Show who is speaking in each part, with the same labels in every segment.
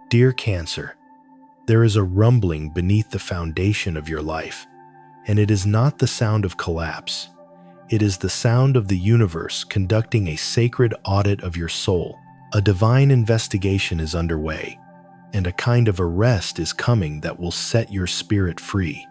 Speaker 1: Dear Cancer, there is a rumbling beneath the foundation of your life, and it is not the sound of collapse. It is the sound of the universe conducting a sacred audit of your soul. A divine investigation is underway, and a kind of arrest is coming that will set your spirit free.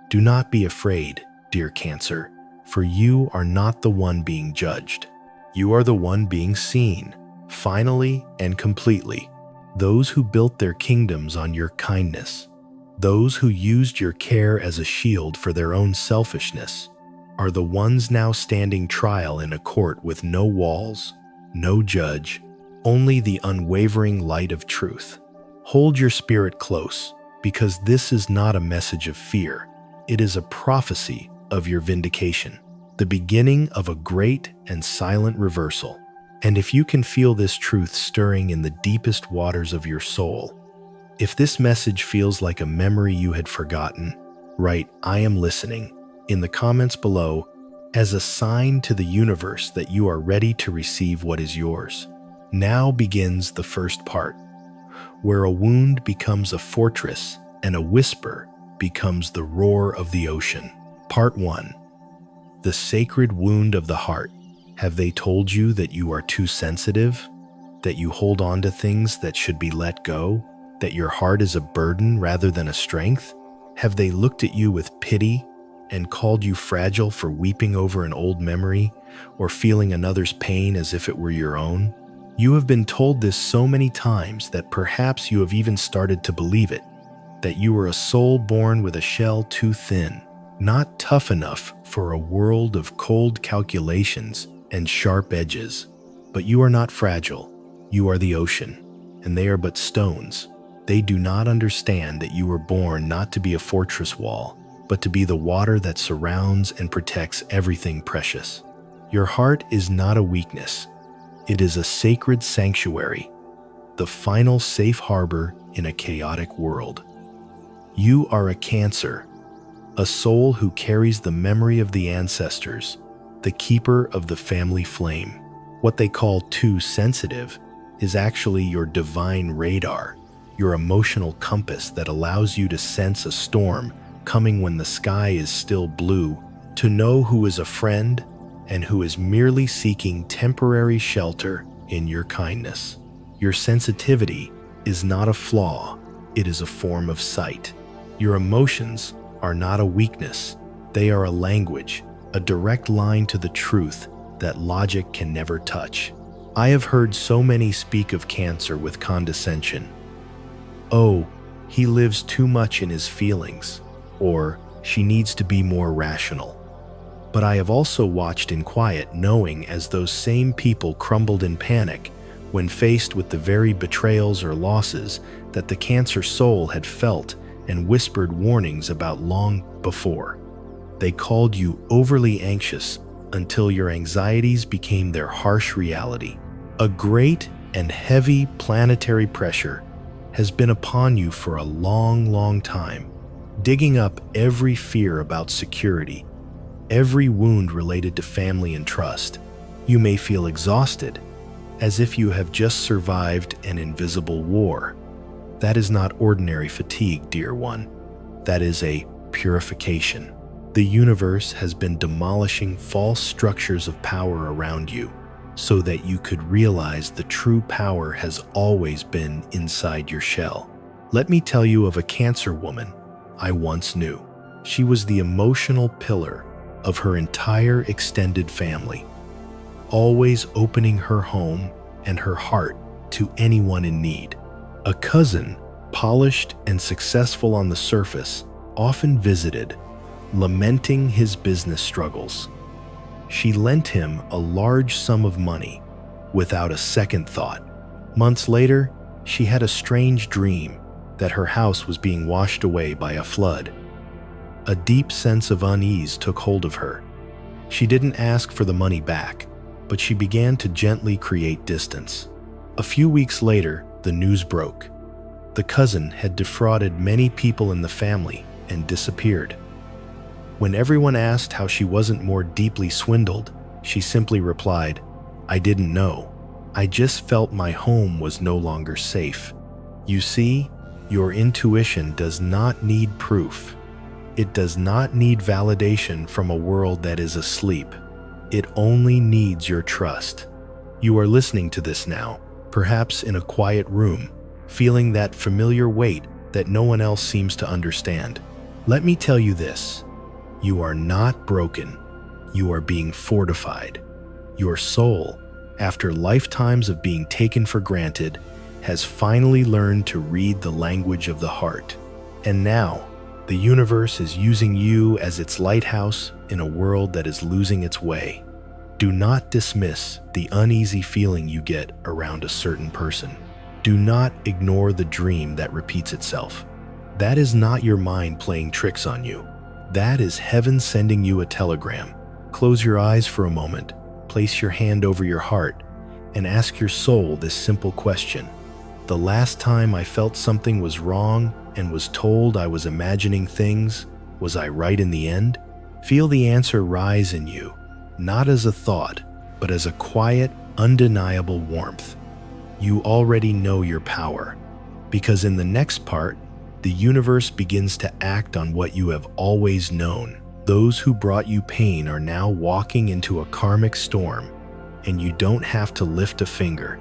Speaker 1: Do not be afraid, dear Cancer, for you are not the one being judged. You are the one being seen, finally and completely. Those who built their kingdoms on your kindness, those who used your care as a shield for their own selfishness, are the ones now standing trial in a court with no walls, no judge, only the unwavering light of truth. Hold your spirit close, because this is not a message of fear. It is a prophecy of your vindication, the beginning of a great and silent reversal. And if you can feel this truth stirring in the deepest waters of your soul, if this message feels like a memory you had forgotten, write "I am listening" in the comments below as a sign to the universe that you are ready to receive what is yours. Now begins the first part, where a wound becomes a fortress and a whisper becomes the roar of the ocean. Part 1. The sacred wound of the heart. Have they told you that you are too sensitive? That you hold on to things that should be let go? That your heart is a burden rather than a strength? Have they looked at you with pity and called you fragile for weeping over an old memory or feeling another's pain as if it were your own? You have been told this so many times that perhaps you have even started to believe it, that you were a soul born with a shell too thin, not tough enough for a world of cold calculations and sharp edges. But you are not fragile. You are the ocean, and they are but stones. They do not understand that you were born not to be a fortress wall, but to be the water that surrounds and protects everything precious. Your heart is not a weakness. It is a sacred sanctuary, the final safe harbor in a chaotic world. You are a Cancer, a soul who carries the memory of the ancestors, the keeper of the family flame. What they call too sensitive is actually your divine radar, your emotional compass that allows you to sense a storm coming when the sky is still blue, to know who is a friend and who is merely seeking temporary shelter in your kindness. Your sensitivity is not a flaw, it is a form of sight. Your emotions are not a weakness, they are a language, a direct line to the truth that logic can never touch. I have heard so many speak of Cancer with condescension. Oh, he lives too much in his feelings, or she needs to be more rational. But I have also watched in quiet, knowing as those same people crumbled in panic when faced with the very betrayals or losses that the Cancer soul had felt and whispered warnings about long before. They called you overly anxious until your anxieties became their harsh reality. A great and heavy planetary pressure has been upon you for a long, long time, digging up every fear about security, every wound related to family and trust. You may feel exhausted, as if you have just survived an invisible war. That is not ordinary fatigue, dear one. That is a purification. The universe has been demolishing false structures of power around you so that you could realize the true power has always been inside your shell. Let me tell you of a Cancer woman I once knew. She was the emotional pillar of her entire extended family, always opening her home and her heart to anyone in need. A cousin, polished and successful on the surface, often visited, lamenting his business struggles. She lent him a large sum of money without a second thought. Months later, she had a strange dream that her house was being washed away by a flood. A deep sense of unease took hold of her. She didn't ask for the money back, but she began to gently create distance. A few weeks later, the news broke. The cousin had defrauded many people in the family and disappeared. When everyone asked how she wasn't more deeply swindled, she simply replied, "I didn't know. I just felt my home was no longer safe." You see, your intuition does not need proof. It does not need validation from a world that is asleep. It only needs your trust. You are listening to this now, perhaps in a quiet room, feeling that familiar weight that no one else seems to understand. Let me tell you this: you are not broken. You are being fortified. Your soul, after lifetimes of being taken for granted, has finally learned to read the language of the heart. And now, the universe is using you as its lighthouse in a world that is losing its way. Do not dismiss the uneasy feeling you get around a certain person. Do not ignore the dream that repeats itself. That is not your mind playing tricks on you. That is heaven sending you a telegram. Close your eyes for a moment, place your hand over your heart, and ask your soul this simple question. The last time I felt something was wrong and was told I was imagining things, was I right in the end? Feel the answer rise in you, not as a thought, but as a quiet, undeniable warmth. You already know your power, because in the next part, the universe begins to act on what you have always known. Those who brought you pain are now walking into a karmic storm, and you don't have to lift a finger.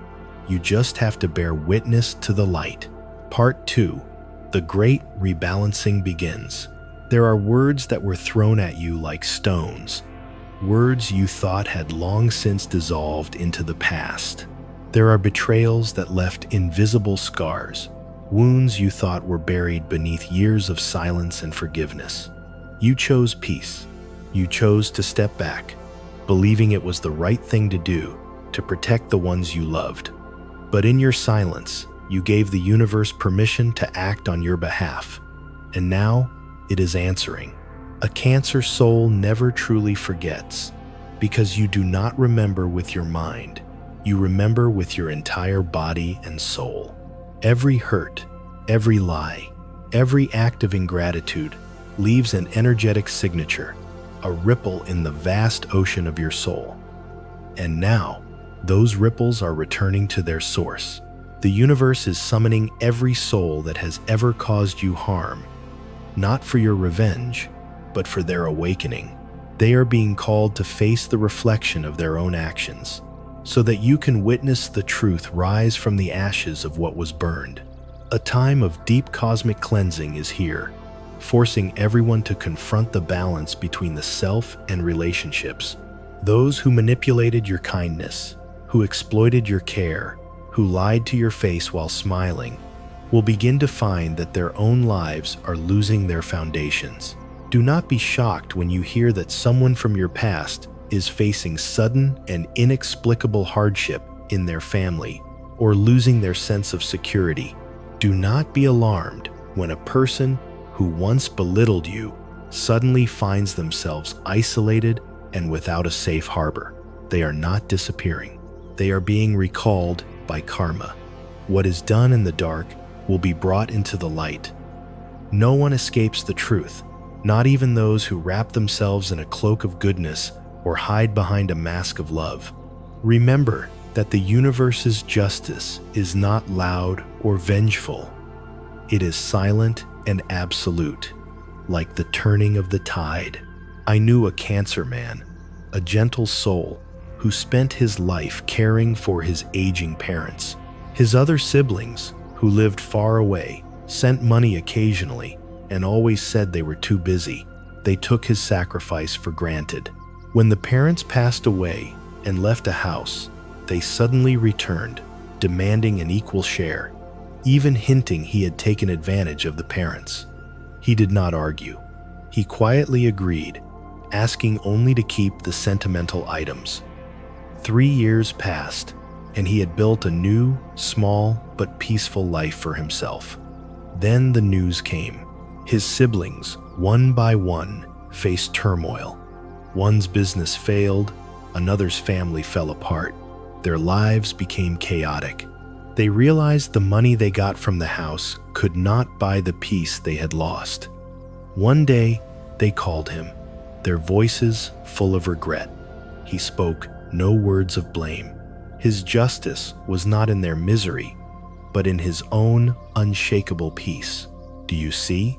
Speaker 1: You just have to bear witness to the light. Part 2. The great rebalancing begins. There are words that were thrown at you like stones, words you thought had long since dissolved into the past. There are betrayals that left invisible scars, wounds you thought were buried beneath years of silence and forgiveness. You chose peace. You chose to step back, believing it was the right thing to do to protect the ones you loved. But in your silence, you gave the universe permission to act on your behalf. And now, it is answering. A Cancer soul never truly forgets, because you do not remember with your mind. You remember with your entire body and soul. Every hurt, every lie, every act of ingratitude leaves an energetic signature, a ripple in the vast ocean of your soul. And now, those ripples are returning to their source. The universe is summoning every soul that has ever caused you harm, not for your revenge, but for their awakening. They are being called to face the reflection of their own actions, so that you can witness the truth rise from the ashes of what was burned. A time of deep cosmic cleansing is here, forcing everyone to confront the balance between the self and relationships. Those who manipulated your kindness, who exploited your care, who lied to your face while smiling, will begin to find that their own lives are losing their foundations. Do not be shocked when you hear that someone from your past is facing sudden and inexplicable hardship in their family or losing their sense of security. Do not be alarmed when a person who once belittled you suddenly finds themselves isolated and without a safe harbor. They are not disappearing. They are being recalled by karma. What is done in the dark will be brought into the light. No one escapes the truth, not even those who wrap themselves in a cloak of goodness or hide behind a mask of love. Remember that the universe's justice is not loud or vengeful. It is silent and absolute, like the turning of the tide. I knew a Cancer man, a gentle soul, who spent his life caring for his aging parents. His other siblings, who lived far away, sent money occasionally and always said they were too busy. They took his sacrifice for granted. When the parents passed away and left a house, they suddenly returned, demanding an equal share, even hinting he had taken advantage of the parents. He did not argue. He quietly agreed, asking only to keep the sentimental items. 3 years passed, and he had built a new, small, but peaceful life for himself. Then the news came. His siblings, one by one, faced turmoil. One's business failed, another's family fell apart. Their lives became chaotic. They realized the money they got from the house could not buy the peace they had lost. One day, they called him, their voices full of regret. He spoke no words of blame. His justice was not in their misery, but in his own unshakable peace. Do you see?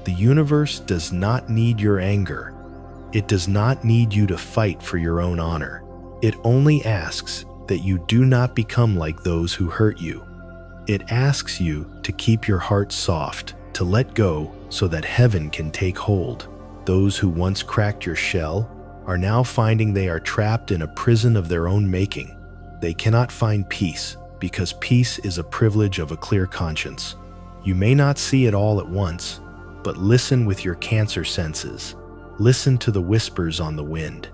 Speaker 1: The universe does not need your anger. It does not need you to fight for your own honor. It only asks that you do not become like those who hurt you. It asks you to keep your heart soft, to let go so that heaven can take hold. Those who once cracked your shell are now finding they are trapped in a prison of their own making. They cannot find peace because peace is a privilege of a clear conscience. You may not see it all at once, but listen with your Cancer senses. Listen to the whispers on the wind.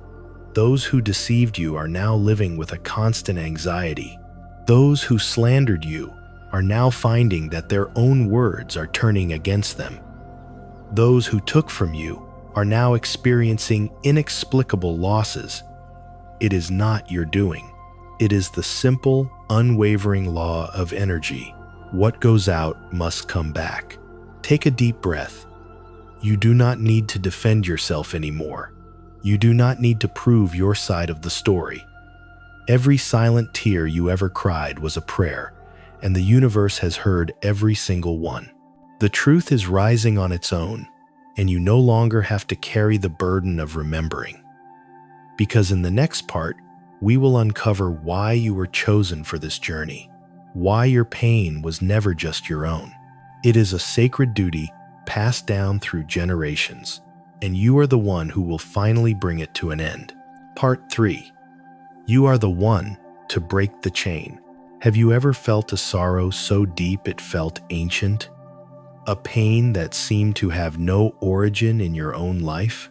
Speaker 1: Those who deceived you are now living with a constant anxiety. Those who slandered you are now finding that their own words are turning against them. Those who took from you are now experiencing inexplicable losses. It is not your doing. It is the simple, unwavering law of energy. What goes out must come back. Take a deep breath. You do not need to defend yourself anymore. You do not need to prove your side of the story. Every silent tear you ever cried was a prayer, and the universe has heard every single one. The truth is rising on its own, and you no longer have to carry the burden of remembering. Because in the next part, we will uncover why you were chosen for this journey, why your pain was never just your own. It is a sacred duty passed down through generations, and you are the one who will finally bring it to an end. Part 3. You are the one to break the chain. Have you ever felt a sorrow so deep it felt ancient? A pain that seemed to have no origin in your own life?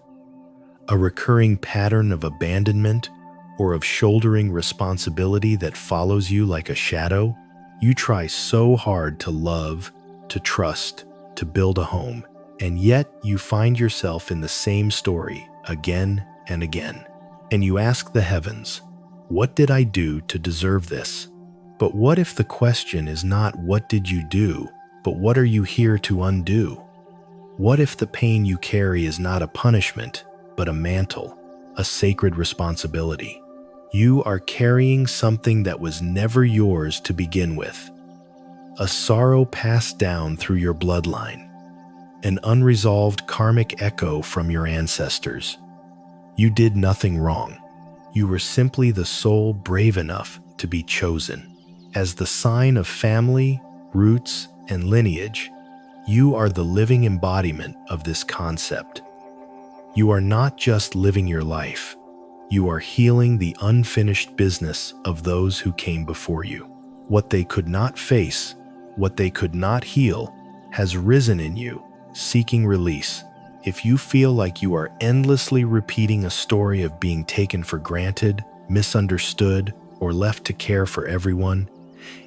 Speaker 1: A recurring pattern of abandonment or of shouldering responsibility that follows you like a shadow? You try so hard to love, to trust, to build a home, and yet you find yourself in the same story again and again. And you ask the heavens, what did I do to deserve this? But what if the question is not what did you do, but what are you here to undo? What if the pain you carry is not a punishment, but a mantle, a sacred responsibility? You are carrying something that was never yours to begin with. A sorrow passed down through your bloodline, an unresolved karmic echo from your ancestors. You did nothing wrong. You were simply the soul brave enough to be chosen. As the sign of family, roots, and lineage, you are the living embodiment of this concept. You are not just living your life. You are healing the unfinished business of those who came before you. What they could not face, what they could not heal, has risen in you, seeking release. If you feel like you are endlessly repeating a story of being taken for granted, misunderstood, or left to care for everyone,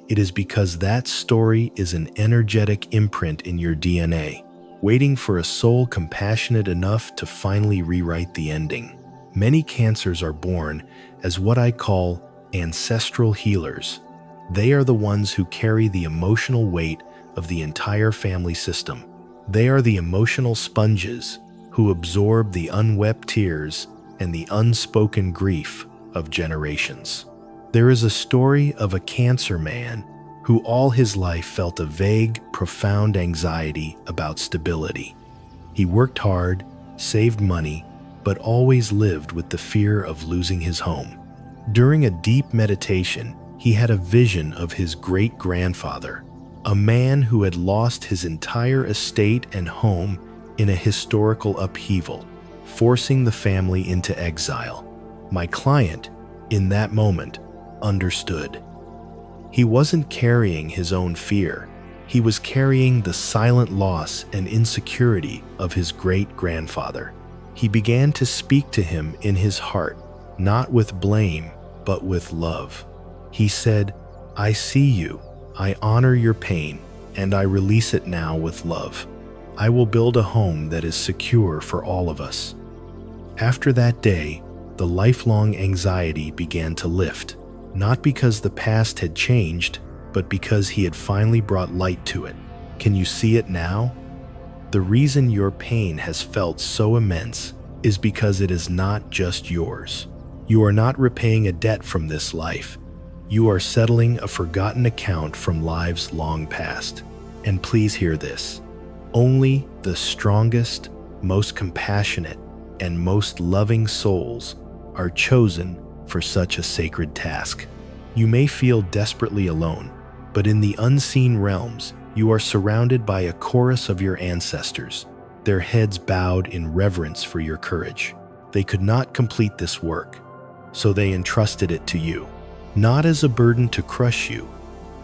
Speaker 1: it is because that story is an energetic imprint in your DNA, waiting for a soul compassionate enough to finally rewrite the ending. Many cancers are born as what I call ancestral healers. They are the ones who carry the emotional weight of the entire family system. They are the emotional sponges who absorb the unwept tears and the unspoken grief of generations. There is a story of a Cancer man who all his life felt a vague, profound anxiety about stability. He worked hard, saved money, but always lived with the fear of losing his home. During a deep meditation, he had a vision of his great-grandfather, a man who had lost his entire estate and home in a historical upheaval, forcing the family into exile. My client, in that moment, understood. He wasn't carrying his own fear. He was carrying the silent loss and insecurity of his great-grandfather. He began to speak to him in his heart, not with blame, but with love. He said, "I see you, I honor your pain, and I release it now with love. I will build a home that is secure for all of us." After that day, the lifelong anxiety began to lift, not because the past had changed, but because he had finally brought light to it. Can you see it now? The reason your pain has felt so immense is because it is not just yours. You are not repaying a debt from this life. You are settling a forgotten account from lives long past. And please hear this. Only the strongest, most compassionate, and most loving souls are chosen for such a sacred task. You may feel desperately alone, but in the unseen realms, you are surrounded by a chorus of your ancestors, their heads bowed in reverence for your courage. They could not complete this work, so they entrusted it to you, not as a burden to crush you,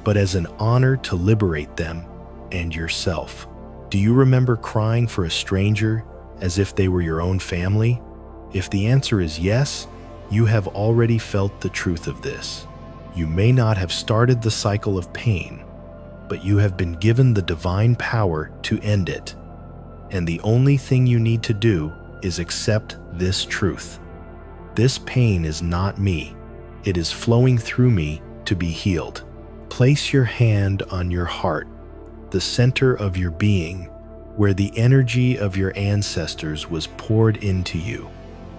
Speaker 1: but as an honor to liberate them and yourself. Do you remember crying for a stranger as if they were your own family? If the answer is yes, you have already felt the truth of this. You may not have started the cycle of pain, but you have been given the divine power to end it. And the only thing you need to do is accept this truth. This pain is not me. It is flowing through me to be healed. Place your hand on your heart, the center of your being, where the energy of your ancestors was poured into you,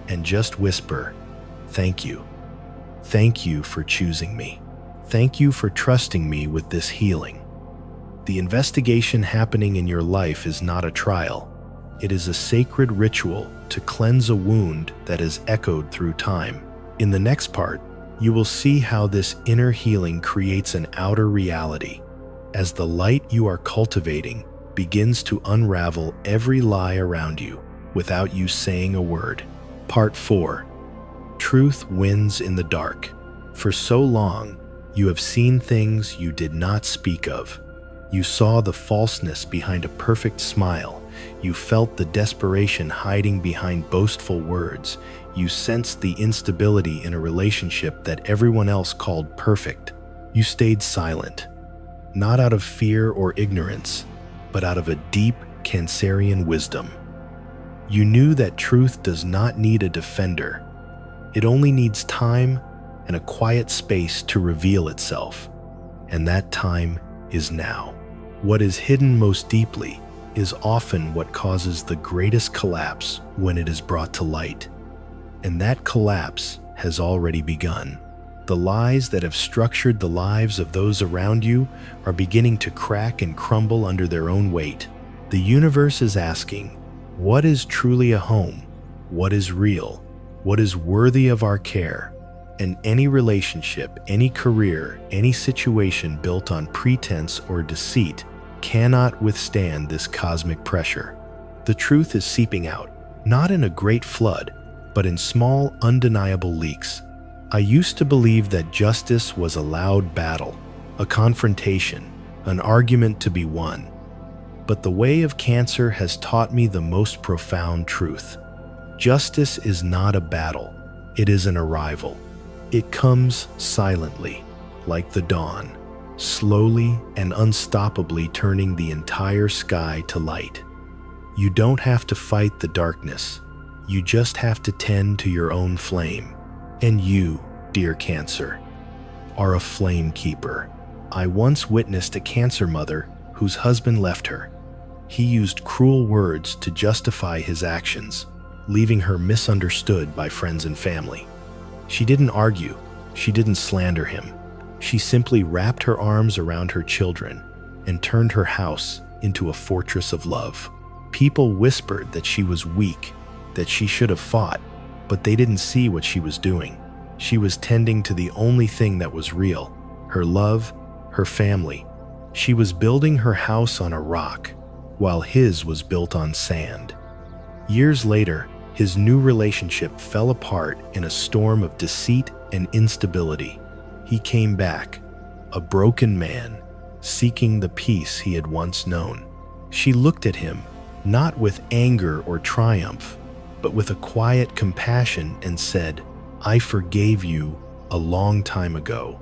Speaker 1: and just whisper, "Thank you. Thank you for choosing me. Thank you for trusting me with this healing." The investigation happening in your life is not a trial. It is a sacred ritual to cleanse a wound that has echoed through time. In the next part, you will see how this inner healing creates an outer reality, as the light you are cultivating begins to unravel every lie around you without you saying a word. Part 4. Truth wins in the dark. For so long, you have seen things you did not speak of. You saw the falseness behind a perfect smile. You felt the desperation hiding behind boastful words. You sensed the instability in a relationship that everyone else called perfect. You stayed silent, not out of fear or ignorance, but out of a deep Cancerian wisdom. You knew that truth does not need a defender. It only needs time and a quiet space to reveal itself. And that time is now. What is hidden most deeply is often what causes the greatest collapse when it is brought to light. And that collapse has already begun. The lies that have structured the lives of those around you are beginning to crack and crumble under their own weight. The universe is asking, what is truly a home? What is real? What is worthy of our care? And any relationship, any career, any situation built on pretense or deceit cannot withstand this cosmic pressure. The truth is seeping out, not in a great flood, but in small, undeniable leaks. I used to believe that justice was a loud battle, a confrontation, an argument to be won. But the way of Cancer has taught me the most profound truth. Justice is not a battle, it is an arrival. It comes silently, like the dawn, slowly and unstoppably turning the entire sky to light. You don't have to fight the darkness. You just have to tend to your own flame. And you, dear Cancer, are a flame keeper. I once witnessed a Cancer mother whose husband left her. He used cruel words to justify his actions, leaving her misunderstood by friends and family. She didn't argue. She didn't slander him. She simply wrapped her arms around her children and turned her house into a fortress of love. People whispered that she was weak, that she should have fought, but they didn't see what she was doing. She was tending to the only thing that was real, her love, her family. She was building her house on a rock, while his was built on sand. Years later, his new relationship fell apart in a storm of deceit and instability. He came back, a broken man, seeking the peace he had once known. She looked at him, not with anger or triumph, but with a quiet compassion and said, "I forgave you a long time ago."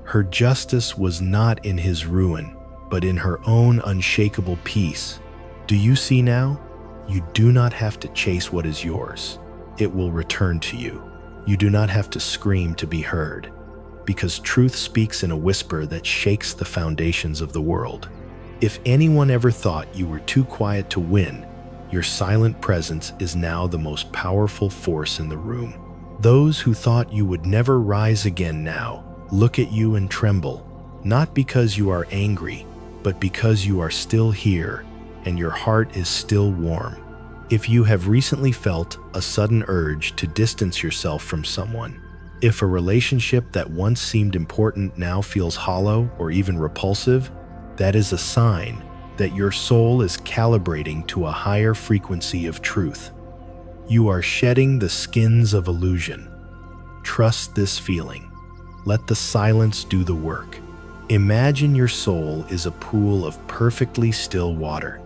Speaker 1: Her justice was not in his ruin, but in her own unshakable peace. Do you see now? You do not have to chase what is yours. It will return to you. You do not have to scream to be heard, because truth speaks in a whisper that shakes the foundations of the world. If anyone ever thought you were too quiet to win, your silent presence is now the most powerful force in the room. Those who thought you would never rise again now look at you and tremble, not because you are angry, but because you are still here and your heart is still warm. If you have recently felt a sudden urge to distance yourself from someone, if a relationship that once seemed important now feels hollow or even repulsive, that is a sign that your soul is calibrating to a higher frequency of truth. You are shedding the skins of illusion. Trust this feeling. Let the silence do the work. Imagine your soul is a pool of perfectly still water.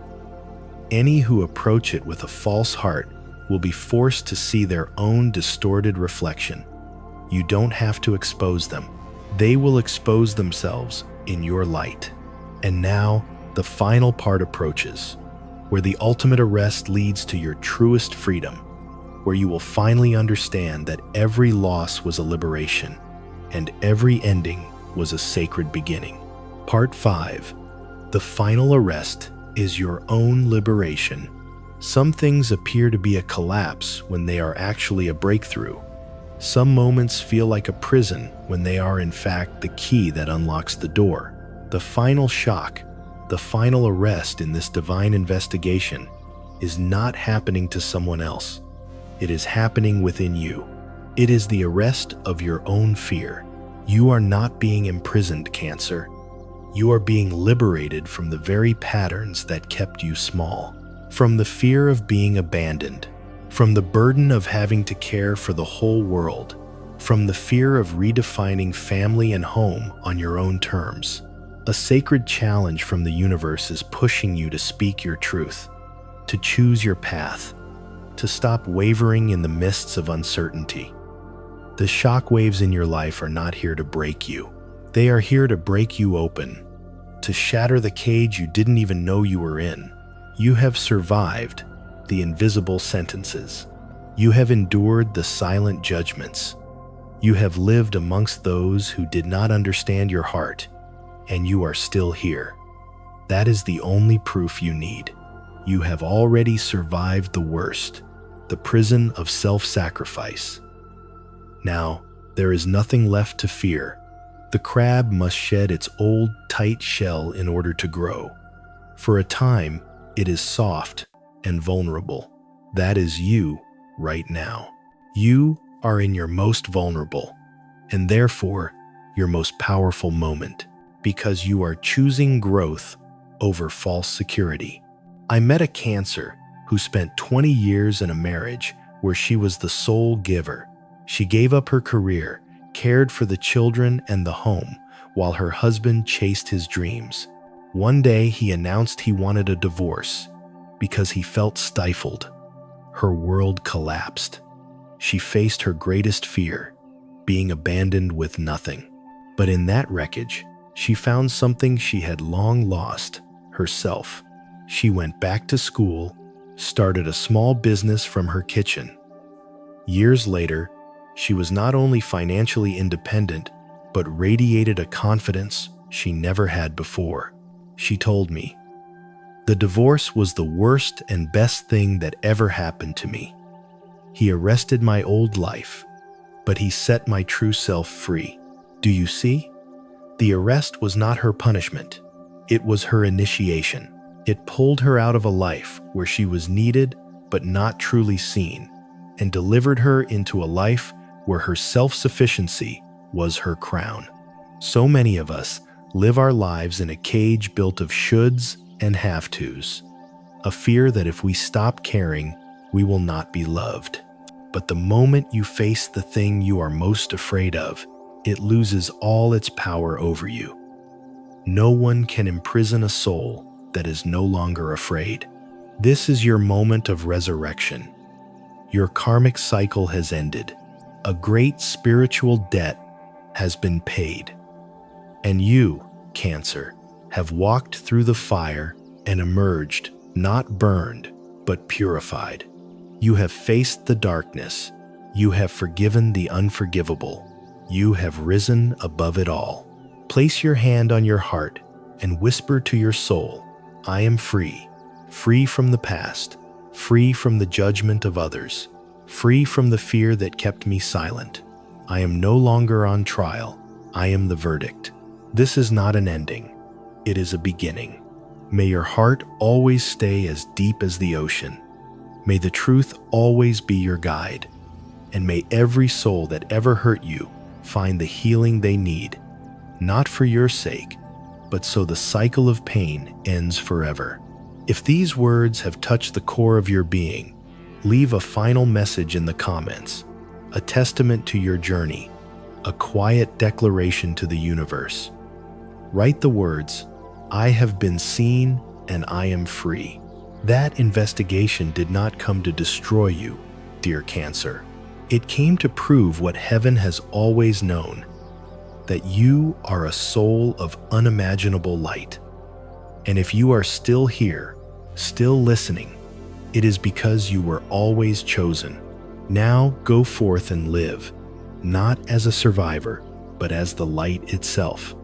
Speaker 1: Any who approach it with a false heart will be forced to see their own distorted reflection. You don't have to expose them. They will expose themselves in your light. And now, the final part approaches, where the ultimate arrest leads to your truest freedom, where you will finally understand that every loss was a liberation, and every ending was a sacred beginning. Part 5. The final arrest is your own liberation. Some things appear to be a collapse when they are actually a breakthrough. Some moments feel like a prison when they are in fact the key that unlocks the door. The final shock, the final arrest in this divine investigation is not happening to someone else. It is happening within you. It is the arrest of your own fear. You are not being imprisoned, Cancer. You are being liberated from the very patterns that kept you small, from the fear of being abandoned, from the burden of having to care for the whole world, from the fear of redefining family and home on your own terms. A sacred challenge from the universe is pushing you to speak your truth, to choose your path, to stop wavering in the mists of uncertainty. The shockwaves in your life are not here to break you. They are here to break you open, to shatter the cage you didn't even know you were in. You have survived the invisible sentences. You have endured the silent judgments. You have lived amongst those who did not understand your heart, and you are still here. That is the only proof you need. You have already survived the worst, the prison of self-sacrifice. Now, there is nothing left to fear. The crab must shed its old, tight shell in order to grow. For a time, it is soft and vulnerable. That is you right now. You are in your most vulnerable, and therefore, your most powerful moment, because you are choosing growth over false security. I met a Cancer who spent 20 years in a marriage where she was the sole giver. She gave up her career, cared for the children and the home, while her husband chased his dreams. One day he announced he wanted a divorce because he felt stifled. Her world collapsed. She faced her greatest fear, being abandoned with nothing. But in that wreckage, she found something she had long lost, herself. She went back to school, started a small business from her kitchen. Years later, she was not only financially independent, but radiated a confidence she never had before. She told me, "The divorce was the worst and best thing that ever happened to me. He arrested my old life, but he set my true self free." Do you see? The arrest was not her punishment. It was her initiation. It pulled her out of a life where she was needed but not truly seen, and delivered her into a life where her self-sufficiency was her crown. So many of us live our lives in a cage built of shoulds and have-tos, a fear that if we stop caring, we will not be loved. But the moment you face the thing you are most afraid of, it loses all its power over you. No one can imprison a soul that is no longer afraid. This is your moment of resurrection. Your karmic cycle has ended. A great spiritual debt has been paid. And you, Cancer, have walked through the fire and emerged, not burned, but purified. You have faced the darkness. You have forgiven the unforgivable. You have risen above it all. Place your hand on your heart and whisper to your soul, "I am free, free from the past, free from the judgment of others, free from the fear that kept me silent. I am no longer on trial. I am the verdict. This is not an ending. It is a beginning. May your heart always stay as deep as the ocean. May the truth always be your guide. And may every soul that ever hurt you find the healing they need, not for your sake, but so the cycle of pain ends forever. If these words have touched the core of your being, leave a final message in the comments, a testament to your journey, a quiet declaration to the universe. Write the words, "I have been seen and I am free." That investigation did not come to destroy you, dear Cancer. It came to prove what heaven has always known, that you are a soul of unimaginable light. And if you are still here, still listening, it is because you were always chosen. Now go forth and live, not as a survivor, but as the light itself.